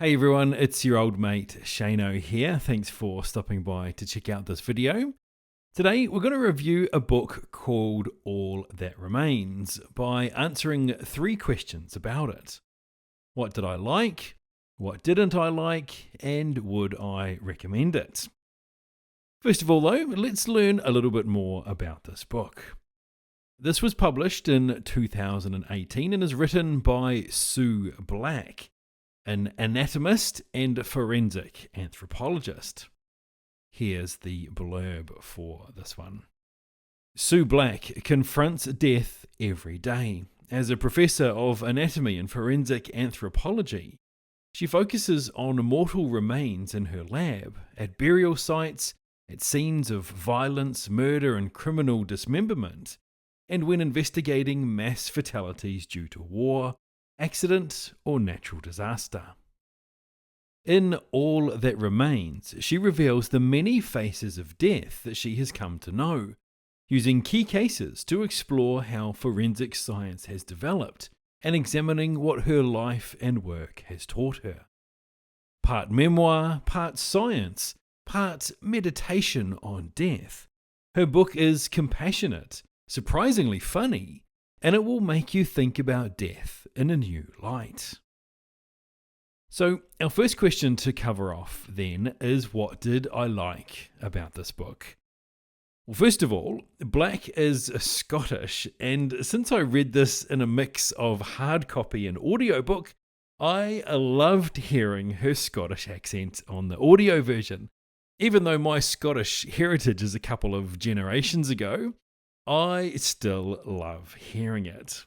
Hey everyone, it's your old mate Shano here. Thanks for stopping by to check out this video. Today we're going to review a book called All That Remains by answering 3 questions about it. What did I like? What didn't I like? And would I recommend it? First of all though, let's learn a little bit more about this book. This was published in 2018 and is written by Sue Black, an anatomist and forensic anthropologist. Here's the blurb for this one. Sue Black confronts death every day. As a professor of anatomy and forensic anthropology, she focuses on mortal remains in her lab, at burial sites, at scenes of violence, murder, and criminal dismemberment, and when investigating mass fatalities due to war, accident, or natural disaster. In All That Remains, she reveals the many faces of death that she has come to know, using key cases to explore how forensic science has developed and examining what her life and work has taught her. Part memoir, part science, part meditation on death, her book is compassionate, surprisingly funny, and it will make you think about death in a new light. So, our first question to cover off then is, what did I like about this book? Well, first of all, Black is Scottish, and since I read this in a mix of hard copy and audiobook, I loved hearing her Scottish accent on the audio version. Even though my Scottish heritage is a couple of generations ago, I still love hearing it.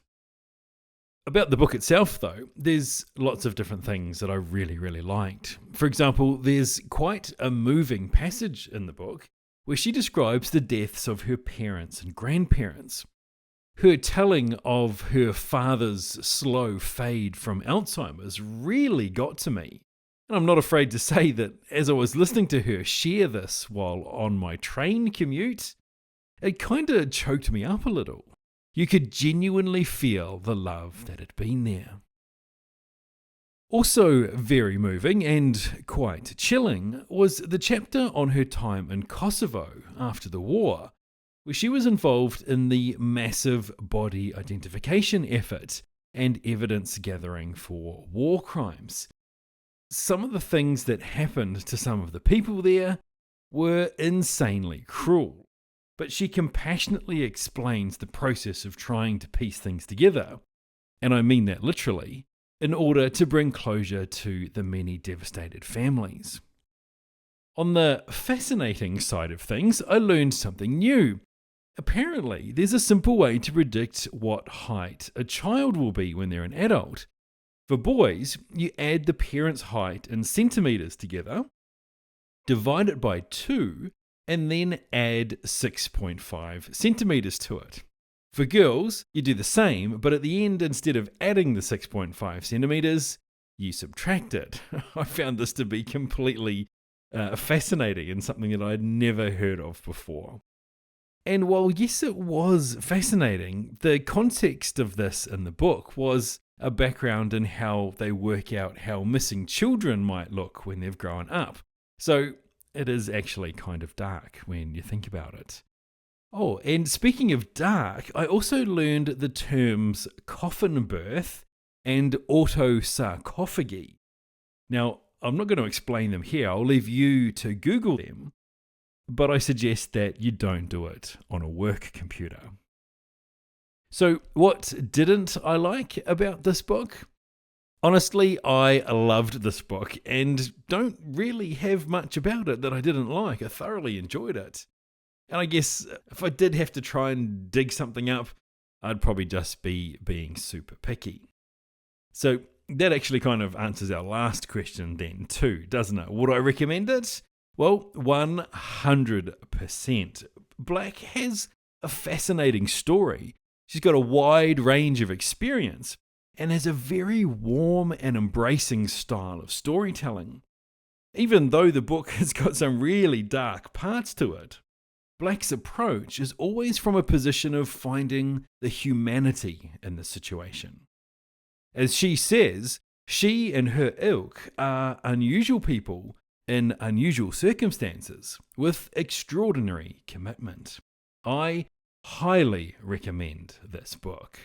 About the book itself, though, there's lots of different things that I really liked. For example, there's quite a moving passage in the book where she describes the deaths of her parents and grandparents. Her telling of her father's slow fade from Alzheimer's really got to me. And I'm not afraid to say that as I was listening to her share this while on my train commute, it kind of choked me up a little. You could genuinely feel the love that had been there. Also very moving and quite chilling was the chapter on her time in Kosovo after the war, where she was involved in the massive body identification effort and evidence gathering for war crimes. Some of the things that happened to some of the people there were insanely cruel, but she compassionately explains the process of trying to piece things together, and I mean that literally, in order to bring closure to the many devastated families. On the fascinating side of things, I learned something new. Apparently, there's a simple way to predict what height a child will be when they're an adult. For boys, you add the parent's height in centimetres together, divide it by 2, and then add 6.5 centimetres to it. For girls, you do the same, but at the end, instead of adding the 6.5 centimetres, you subtract it. I found this to be completely fascinating and something that I'd never heard of before. And while yes, it was fascinating, the context of this in the book was a background in how they work out how missing children might look when they've grown up. So it is actually kind of dark when you think about it. Oh, and speaking of dark, I also learned the terms coffin birth and autosarcophagy. Now, I'm not going to explain them here. I'll leave you to Google them, but I suggest that you don't do it on a work computer. So, what didn't I like about this book? Honestly, I loved this book and don't really have much about it that I didn't like. I thoroughly enjoyed it. And I guess if I did have to try and dig something up, I'd probably just be being super picky. So that actually kind of answers our last question then too, doesn't it? Would I recommend it? Well, 100%. Black has a fascinating story. She's got a wide range of experience and has a very warm and embracing style of storytelling. Even though the book has got some really dark parts to it, Black's approach is always from a position of finding the humanity in the situation. As she says, She and her ilk are unusual people in unusual circumstances with extraordinary commitment. I highly recommend this book.